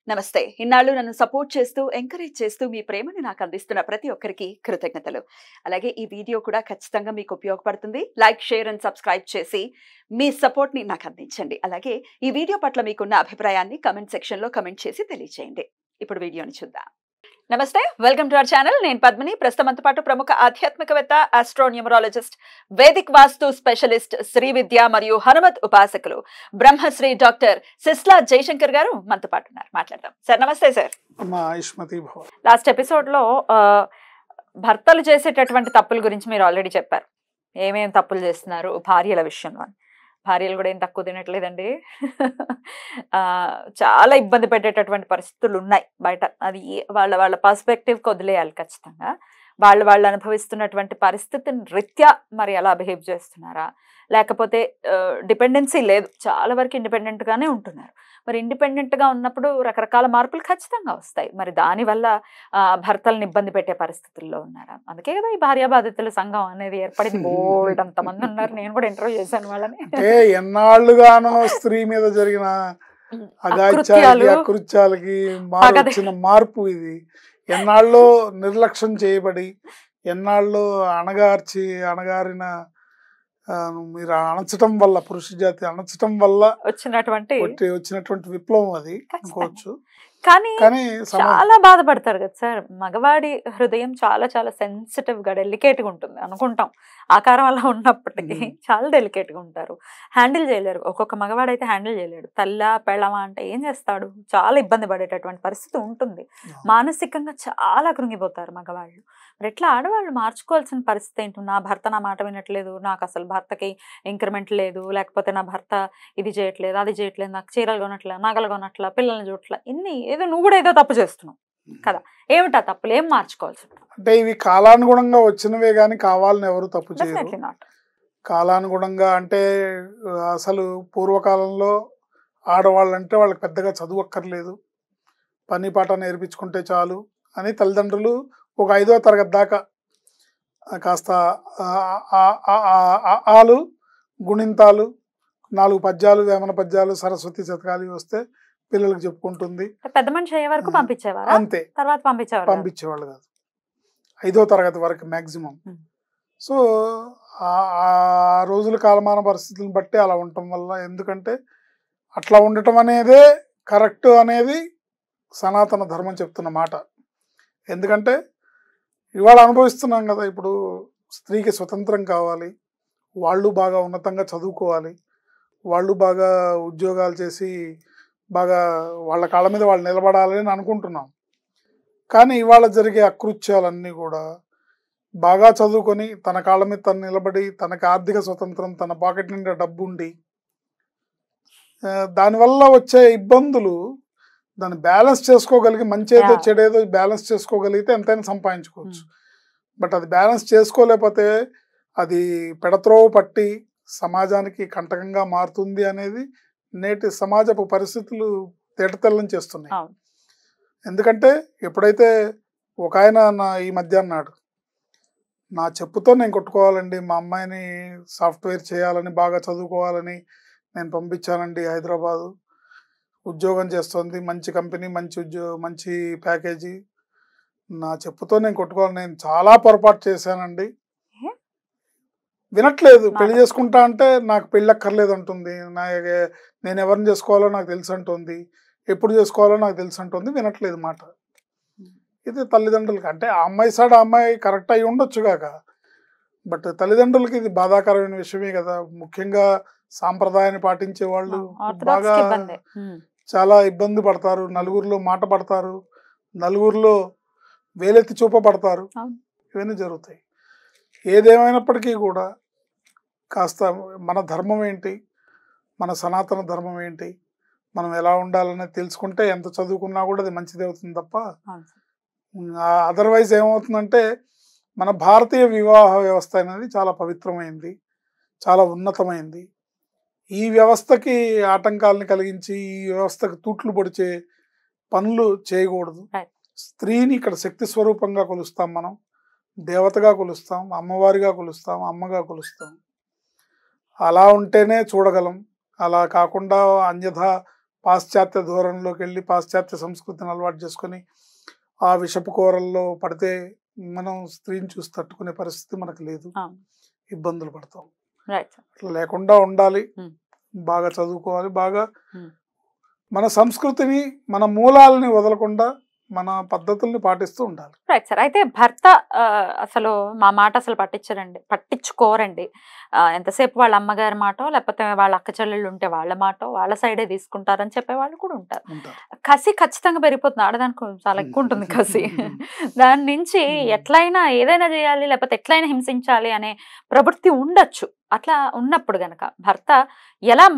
నమస్తే. ఇన్నాళ్ళు నన్ను సపోర్ట్ చేస్తూ, ఎంకరేజ్ చేస్తూ మీ ప్రేమని నాకు అందిస్తున్న ప్రతి ఒక్కరికి కృతజ్ఞతలు. అలాగే ఈ వీడియో కూడా ఖచ్చితంగా మీకు ఉపయోగపడుతుంది. లైక్, షేర్ అండ్ సబ్స్క్రైబ్ చేసి మీ సపోర్ట్‌ని నాకు అందించండి. అలాగే ఈ వీడియో పట్ల మీకున్న అభిప్రాయాన్ని కామెంట్ సెక్షన్‌లో కామెంట్ చేసి తెలియజేయండి. ఇప్పుడు వీడియోని చూద్దాం. నమస్తే. Welcome to our channel. నేను పద్మిని. ప్రస్తుతం మనతో పాటు ప్రముఖ ఆధ్యాత్మికవేత్త, ఆస్ట్రోన్యూమరాలజిస్ట్, వేదిక్ వాస్తు స్పెషలిస్ట్, శ్రీ విద్య మరియు హనుమత్ ఉపాసకులు, బ్రహ్మశ్రీ డాక్టర్ సిస్లా జయశంకర్ గారు మనతో పాటు ఉన్నారు. మాట్లాడదాం. సార్ నమస్తే సార్. లాస్ట్ ఎపిసోడ్ లో భర్తలు చేసేటటువంటి తప్పుల గురించి మీరు ఆల్రెడీ చెప్పారు. ఏమేమి తప్పులు చేస్తున్నారు భార్యల విషయంలో. భార్యలు కూడా ఏం తక్కువ తినట్లేదండి. చాలా ఇబ్బంది పెట్టేటటువంటి పరిస్థితులు ఉన్నాయి బయట. అది వాళ్ళ వాళ్ళ పర్స్పెక్టివ్కి వదిలేయాలి ఖచ్చితంగా. వాళ్ళు అనుభవిస్తున్నటువంటి పరిస్థితిని రీత్యా మరి ఎలా బిహేవ్ చేస్తున్నారా, లేకపోతే డిపెండెన్సీ లేదు, చాలా వరకు ఇండిపెండెంట్గానే ఉంటున్నారు. మరి ఇండిపెండెంట్గా ఉన్నప్పుడు రకరకాల మార్పులు ఖచ్చితంగా వస్తాయి. మరి దానివల్ల భర్తలను ఇబ్బంది పెట్టే పరిస్థితుల్లో ఉన్నారా? అందుకే కదా ఈ భార్యా బాధితుల సంఘం అనేది ఏర్పడింది. బోల్డ్ అంతమంది ఉన్నారు. నేను కూడా ఇంటర్వ్యూ చేశాను వాళ్ళని. ఎన్నాళ్ళుగానో స్త్రీ మీద జరిగిన అకృత్యాలకి వచ్చిన మార్పు ఇది. ఎన్నాళ్ళో నిర్లక్ష్యం చేయబడి, ఎన్నాళ్ళో అణగారిన మీరు అణచటం వల్ల, పురుష జాతి అణచటం వల్ల వచ్చినటువంటి విప్లవం అది అనుకోవచ్చు. కానీ చాలా బాధపడతారు కదా సార్. మగవాడి హృదయం చాలా చాలా సెన్సిటివ్ గా, డెలికేట్ గా ఉంటుంది అనుకుంటాం. ఆకారం అలా ఉన్నప్పటికీ చాలా డెలికేట్ గా ఉంటారు. హ్యాండిల్ చేయలేరు. ఒక్కొక్క మగవాడు అయితే హ్యాండిల్ చేయలేడు. తల్లా పెళ్ళమా అంటే ఏం చేస్తాడు? చాలా ఇబ్బంది పడేటటువంటి పరిస్థితి ఉంటుంది. మానసికంగా చాలా కృంగిపోతారు మగవాళ్ళు. మరి ఎట్లా ఆడవాళ్ళు మార్చుకోవాల్సిన పరిస్థితి ఏంటి? నా భర్త నా మాట వినట్లేదు, నాకు అసలు భర్తకి ఇంక్రిమెంట్ లేదు, లేకపోతే నా భర్త ఇది చేయట్లేదు, అది చేయట్లేదు, నాకు చీరలు కొనట్లా, నగలు కొనట్లా, పిల్లల్ని చూడట్లా, ఇన్ని ఏదో నువ్వు కూడా ఏదో తప్పు చేస్తున్నావు కదా. ఏమిటా తప్పులు? ఏం మార్చుకోవాల్సి ఉంటుంది? అంటే ఇవి కాలానుగుణంగా వచ్చినవే గానీ కావాలని ఎవరు తప్పు చేయరు. కాలానుగుణంగా అంటే అసలు పూర్వకాలంలో ఆడవాళ్ళంటే వాళ్ళకి పెద్దగా చదువు అక్కర్లేదు, పని పాట నేర్పించుకుంటే చాలు అని తల్లిదండ్రులు ఒక 5వ తరగతి దాకా కాస్త ఆలు, గుణింతాలు, 4 పద్యాలు, వేమన పద్యాలు, సరస్వతి శతకాలు వస్తే పిల్లలకు చెప్పుకుంటుంది. పెద్ద మనిషి అయ్యే వరకు పంపించేవారు. అంతే. తర్వాత పంపించేవాళ్ళు కాదు. 5వ తరగతి వరకు మ్యాక్సిమం. సో ఆ రోజుల కాలమాన పరిస్థితులను బట్టి అలా ఉండటం వల్ల, ఎందుకంటే అట్లా ఉండటం అనేదే కరెక్ట్ అనేది సనాతన ధర్మం చెప్తున్న మాట. ఎందుకంటే ఇవాళ అనుభవిస్తున్నాం కదా. ఇప్పుడు స్త్రీకి స్వతంత్రం కావాలి, వాళ్ళు బాగా ఉన్నతంగా చదువుకోవాలి, వాళ్ళు బాగా ఉద్యోగాలు చేసి బాగా వాళ్ళ కాళ్ళ మీద వాళ్ళు నిలబడాలి అని అనుకుంటున్నాం. కానీ ఇవాళ జరిగే అకృత్యాలన్నీ కూడా బాగా చదువుకొని తన కాళ్ళ మీద తను నిలబడి, తనకు ఆర్థిక స్వతంత్రం, తన పాకెట్ నిండా డబ్బు ఉండి, దానివల్ల వచ్చే ఇబ్బందులు దాన్ని బ్యాలెన్స్ చేసుకోగలిగి, మంచి ఏదో చెడేదో బ్యాలెన్స్ చేసుకోగలిగితే ఎంతైనా సంపాదించుకోవచ్చు. బట్ అది బ్యాలెన్స్ చేసుకోలేకపోతే అది పెడత్రోవ పట్టి సమాజానికి కంటకంగా మారుతుంది అనేది నేటి సమాజపు పరిస్థితులు తేటతెల్లం చేస్తున్నాయి. ఎందుకంటే ఎప్పుడైతే ఒక ఆయన ఈ మధ్య అన్నాడు, నా చెప్పుతో నేను కొట్టుకోవాలండి, మా అమ్మాయిని సాఫ్ట్వేర్ చేయాలని, బాగా చదువుకోవాలని నేను పంపించానండి హైదరాబాదు, ఉద్యోగం చేస్తుంది, మంచి కంపెనీ, మంచి ప్యాకేజీ, నా చెప్పుతో నేను కొట్టుకోవాలి, నేను చాలా పొరపాటు చేశానండి. వినట్లేదు. పెళ్లి చేసుకుంటా అంటే నాకు పెళ్ళి అక్కర్లేదు అంటుంది, నేను ఎవరిని చేసుకోవాలో నాకు తెలుసు అంటుంది, ఎప్పుడు చేసుకోవాలో నాకు తెలుసు అంటుంది. వినట్లేదు మాట. ఇది తల్లిదండ్రులకి, అంటే ఆ అమ్మాయి సైడ్ ఆ అమ్మాయి కరెక్ట్ అయి ఉండొచ్చు కాక, బట్ తల్లిదండ్రులకి ఇది బాధాకరమైన విషయమే కదా. ముఖ్యంగా సాంప్రదాయాన్ని పాటించే వాళ్ళు బాగా చాలా ఇబ్బంది పడతారు. నలుగురిలో మాట పడతారు, నలుగురిలో వేలెత్తి చూపబడతారు. ఇవన్నీ జరుగుతాయి. ఏదేమైనప్పటికీ కూడా కాస్త మన ధర్మం ఏంటి, మన సనాతన ధర్మం ఏంటి, మనం ఎలా ఉండాలనేది తెలుసుకుంటే ఎంత చదువుకున్నా కూడా అది మంచిది అవుతుంది తప్ప, అదర్వైజ్ ఏమవుతుందంటే మన భారతీయ వివాహ వ్యవస్థ అనేది చాలా పవిత్రమైంది, చాలా ఉన్నతమైంది. ఈ వ్యవస్థకి ఆటంకాలను కలిగించి, ఈ వ్యవస్థకు తూట్లు పొడిచే పనులు చేయకూడదు. స్త్రీని ఇక్కడ శక్తి స్వరూపంగా కొలుస్తాం, మనం దేవతగా కొలుస్తాం, అమ్మవారిగా కొలుస్తాం, అమ్మగా కొలుస్తాం. అలా ఉంటేనే చూడగలం. అలా కాకుండా అన్యథా పాశ్చాత్య ధోరణిలోకి వెళ్ళి పాశ్చాత్య సంస్కృతిని అలవాటు చేసుకొని ఆ విషపు కూరల్లో పడితే మనం స్త్రీని చూసి తట్టుకునే పరిస్థితి మనకు లేదు, ఇబ్బందులు పడతాం. అట్లా లేకుండా ఉండాలి, బాగా చదువుకోవాలి, బాగా మన సంస్కృతిని మన మూలాలని వదలకుండా మన పద్ధతుల్ని పాటిస్తూ ఉండాలి. Right sir. అయితే భర్త అసలు మా మాట అసలు పట్టించుకోరండి. ఎంతసేపు వాళ్ళ అమ్మగారి మాటో లేకపోతే వాళ్ళ అక్క చెల్లెళ్ళు ఉంటే వాళ్ళ మాటో వాళ్ళ సైడే తీసుకుంటారని చెప్పే వాళ్ళు కూడా ఉంటారు. కసి ఖచ్చితంగా పెరిగిపోతుంది, ఆడదానికి చాలా ఎక్కువ ఉంటుంది కసి. దాని నుంచి ఎట్లయినా ఏదైనా చేయాలి లేకపోతే ఎట్లయినా హింసించాలి అనే ప్రవృత్తి ఉండొచ్చు. అట్లా ఉన్నప్పుడు గనక భర్త ఎలా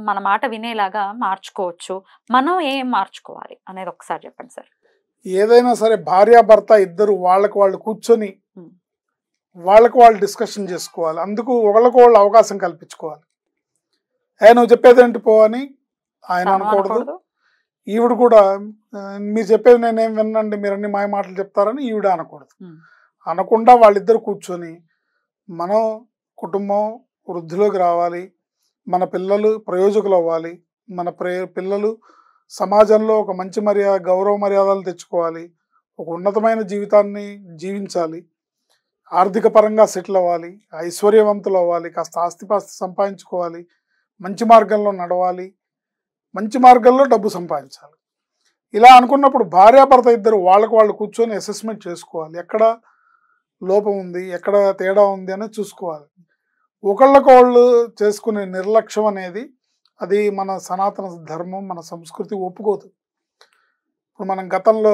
మన మాట వినేలాగా మార్చుకోవచ్చు, మనం ఏం మార్చుకోవాలి అనేది ఒకసారి చెప్పండి సార్. ఏదైనా సరే భార్యాభర్త ఇద్దరు వాళ్ళకి వాళ్ళు కూర్చొని వాళ్ళకి వాళ్ళు డిస్కషన్ చేసుకోవాలి. అందుకు ఒకళ్ళకి వాళ్ళు అవకాశం కల్పించుకోవాలి. నువ్వు చెప్పేదేంటి పో అని ఆయన అనకూడదు, ఈవిడ కూడా మీరు చెప్పేది నేనేం వినండి మీరు అన్ని మాయ మాటలు చెప్తారని ఈవిడ అనకూడదు. అనకుండా వాళ్ళిద్దరు కూర్చొని మనం కుటుంబం వృద్ధిలోకి రావాలి, మన పిల్లలు ప్రయోజకులు అవ్వాలి, మన పిల్లలు సమాజంలో ఒక మంచి గౌరవ మర్యాదలు తెచ్చుకోవాలి, ఒక ఉన్నతమైన జీవితాన్ని జీవించాలి, ఆర్థిక పరంగా సెటిల్ అవ్వాలి, ఐశ్వర్యవంతులు అవ్వాలి, కాస్త ఆస్తిపాస్తి సంపాదించుకోవాలి, మంచి మార్గంలో నడవాలి, మంచి మార్గంలో డబ్బు సంపాదించాలి. ఇలా అనుకున్నప్పుడు భార్యాభర్త ఇద్దరు వాళ్ళకు వాళ్ళు కూర్చొని అసెస్మెంట్ చేసుకోవాలి, ఎక్కడ లోపం ఉంది ఎక్కడ తేడా ఉంది అనేది చూసుకోవాలి. ఒకళ్ళకొళ్ళు చేసుకునే నిర్లక్ష్యం అనేది అది మన సనాతన ధర్మం మన సంస్కృతి ఒప్పుకోదు. ఇప్పుడు మనం గతంలో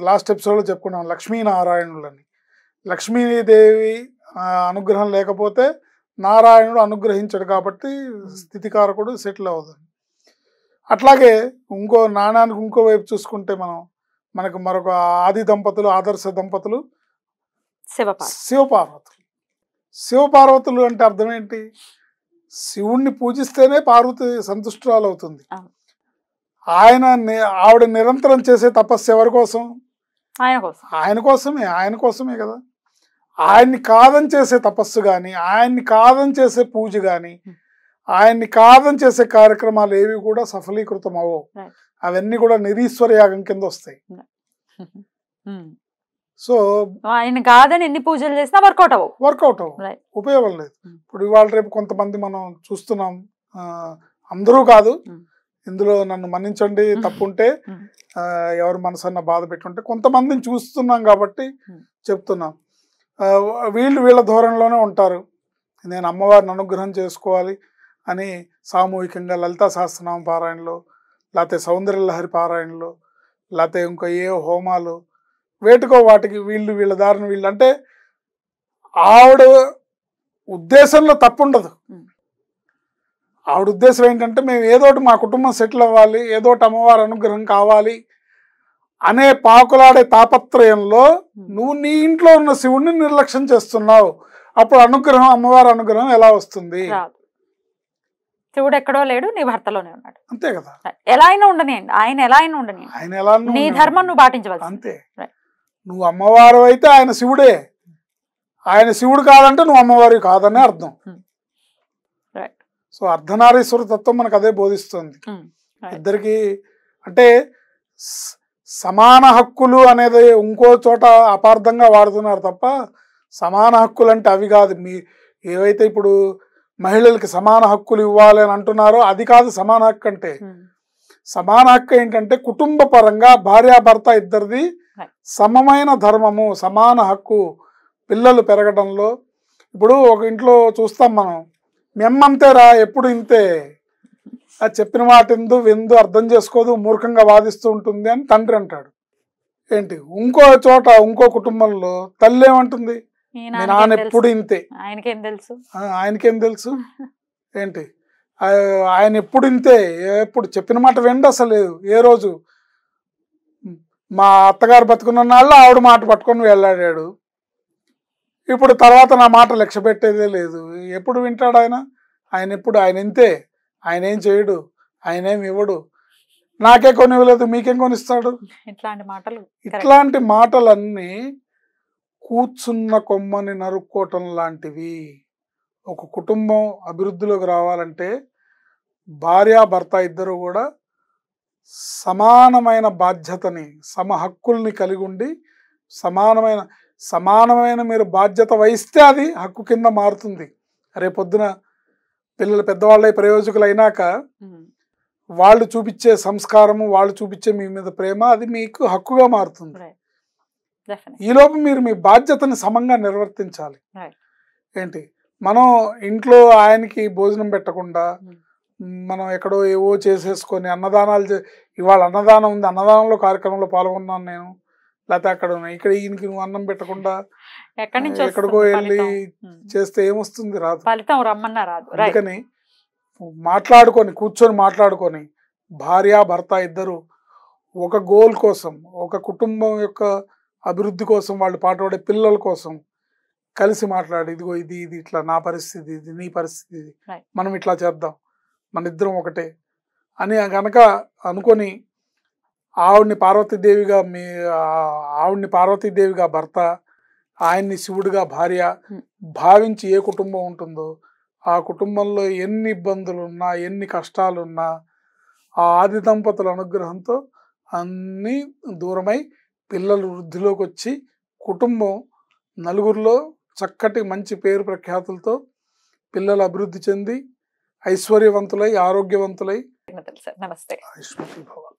లాస్ట్ ఎపిసోడ్లో చెప్పుకున్నాం లక్ష్మీనారాయణులని. లక్ష్మీదేవి అనుగ్రహం లేకపోతే నారాయణుడు అనుగ్రహించడు కాబట్టి స్థితికారకుడు సెటిల్ అవుతుంది. అట్లాగే ఇంకో నాణానికి ఇంకో వైపు చూసుకుంటే మనకు మరొక ఆది దంపతులు ఆదర్శ దంపతులు శివపార్వతులు అంటే అర్థం ఏంటి? శివుణ్ణి పూజిస్తేనే పార్వతి సంతుష్టురాలు అవుతుంది. ఆవిడ నిరంతరం చేసే తపస్సు ఎవరి కోసం? ఆయన కోసమే కదా. ఆయన్ని కాదని చేసే తపస్సు కానీ ఆయన్ని కాదని చేసే పూజ కానీ ఆయన్ని కాదని చేసే కార్యక్రమాలు ఏవి కూడా సఫలీకృతం అవ్వవు. అవన్నీ కూడా నిరీశ్వర యాగం కింద వస్తాయి. సో ఆయన కాదని ఎన్ని పూజలు చేసినా వర్కౌట్ అవ్వవు, ఉపయోగం లేదు. ఇప్పుడు ఇవాళ రేపు కొంతమంది మనం చూస్తున్నాం, అందరూ కాదు, ఇందులో నన్ను మన్నించండి తప్పుంటే, ఎవరి మనసన్న బాధ పెట్టుంటే కొంతమందిని చూస్తున్నాం కాబట్టి చెప్తున్నాం. వీళ్ళ ధోరణిలోనే ఉంటారు. నేను అమ్మవారిని అనుగ్రహం చేసుకోవాలి అని సామూహికంగా లలితా సహస్రనామ పారాయణలో లేకపోతే సౌందర్యలహరి పారాయణలో లేకపోతే ఇంకా ఏ హోమాలు వేటికో వాటికి వీళ్ళ దారిని వీళ్ళు, అంటే ఆవిడ ఉద్దేశంలో తప్పుండదు. ఆవిడ ఉద్దేశం ఏంటంటే మేము ఏదోటి మా కుటుంబం సెటిల్ అవ్వాలి, ఏదోటి అమ్మవారి అనుగ్రహం కావాలి అనే పాకులాడే తాపత్రయంలో నువ్వు నీ ఇంట్లో ఉన్న శివుణ్ణి నిర్లక్ష్యం చేస్తున్నావు. అప్పుడు అనుగ్రహం, అమ్మవారి అనుగ్రహం ఎలా వస్తుంది? శివుడు ఎక్కడో లేడు, నీ భర్తలోనే ఉన్నాడు, అంతే కదా. ఎలా అయినా ఉండనియండి, ఆయన ఎలా అయినా ఉండనియండి, నీ ధర్మం నువ్వు పాటించవాలి అంతే. నువ్వు అమ్మవారు అయితే ఆయన శివుడే, ఆయన శివుడు కాదంటే నువ్వు అమ్మవారి కాదని అర్థం. సో అర్ధనారీశ్వర తత్వం మనకు అదే బోధిస్తుంది. ఇద్దరికి అంటే సమాన హక్కులు అనేది ఇంకో చోట అపార్థంగా వాడుతున్నారు తప్ప సమాన హక్కులు అంటే అవి కాదు. ఏవైతే ఇప్పుడు మహిళలకి సమాన హక్కులు ఇవ్వాలి అని అంటున్నారో అది కాదు సమాన హక్కు అంటే. సమాన హక్కు ఏంటంటే కుటుంబ పరంగా భార్యాభర్త ఇద్దరిది సమమైన ధర్మము, సమాన హక్కు. పిల్లలు పెరగడంలో ఇప్పుడు ఒక ఇంట్లో చూస్తాం మనం, మెమ్మంతేరా ఎప్పుడు ఇంతే, అది చెప్పిన మాట విందు అర్థం చేసుకోదు, మూర్ఖంగా వాదిస్తూ ఉంటుంది అని తండ్రి అంటాడు. ఏంటి ఇంకో చోట ఇంకో కుటుంబంలో తల్లి ఏమంటుంది, మీ నాన్న ఎప్పుడు ఇంతే, ఆయనకేం తెలుసు ఏంటి, ఆయన ఎప్పుడు ఇంతే, ఎప్పుడు చెప్పిన మాట వెండి అసలు ఏ రోజు. మా అత్తగారు బతుకున్న నాళ్ళు ఆవిడ మాట పట్టుకొని వెళ్ళాడాడు, ఇప్పుడు తర్వాత నా మాట లక్ష్య పెట్టేదే లేదు. ఎప్పుడు వింటాడు ఆయన ఇంతే, ఆయన ఏం చేయడు, ఆయన ఏం ఇవ్వడు, నాకే కొనివ్వలేదు మీకేం కొనిస్తాడు. ఇట్లాంటి మాటలన్నీ కూర్చున్న కొమ్మని నరుక్కోవటం లాంటివి. ఒక కుటుంబం అభివృద్ధిలోకి రావాలంటే భార్యాభర్త ఇద్దరు కూడా సమానమైన బాధ్యతని హక్కుల్ని కలిగి ఉండి సమానమైన మీరు బాధ్యత వహిస్తే అది హక్కు కింద మారుతుంది. రేపొద్దున పిల్లలు పెద్దవాళ్ళై ప్రయోజకులు అయినాక వాళ్ళు చూపించే సంస్కారము, వాళ్ళు చూపించే మీ మీద ప్రేమ అది మీకు హక్కుగా మారుతుంది. ఈలోపు మీరు మీ బాధ్యతని సమంగా నిర్వర్తించాలి. ఏంటి, మనం ఇంట్లో ఆయనకి భోజనం పెట్టకుండా మనం ఎక్కడో ఏవో చేసేసుకొని అన్నదానాలు ఇవాళ అన్నదానం ఉంది, అన్నదానంలో కార్యక్రమంలో పాల్గొన్నాను నేను, లేకపోతే అక్కడ ఇక్కడ ఈయనకి నువ్వు అన్నం పెట్టకుండా ఎక్కడికో వెళ్ళి చేస్తే ఏమొస్తుంది? రాదు. అందుకని కూర్చొని మాట్లాడుకొని భార్య భర్త ఇద్దరు ఒక గోల్ కోసం, ఒక కుటుంబం యొక్క అభివృద్ధి కోసం, వాళ్ళు పాటుపడే పిల్లల కోసం కలిసి మాట్లాడి ఇదిగో ఇది ఇట్లా నా పరిస్థితి, ఇది నీ పరిస్థితి, ఇది మనం ఇట్లా చేద్దాం, మన ఇద్దరం ఒకటే అని గనక అనుకొని ఆవిడ్ని పార్వతీదేవిగా భర్త, ఆయన్ని శివుడిగా భార్య భావించి ఏ కుటుంబం ఉంటుందో ఆ కుటుంబంలో ఎన్ని ఇబ్బందులున్నా, ఎన్ని కష్టాలున్నా ఆ ఆది దంపతుల అనుగ్రహంతో అన్నీ దూరమై పిల్లలు వృద్ధిలోకి వచ్చి కుటుంబం నలుగురిలో చక్కటి మంచి పేరు ప్రఖ్యాతులతో పిల్లలు అభివృద్ధి చెంది ఐశ్వర్యవంతులై ఆరోగ్యవంతులై నమస్తే. ఆయుష్మతి భవ.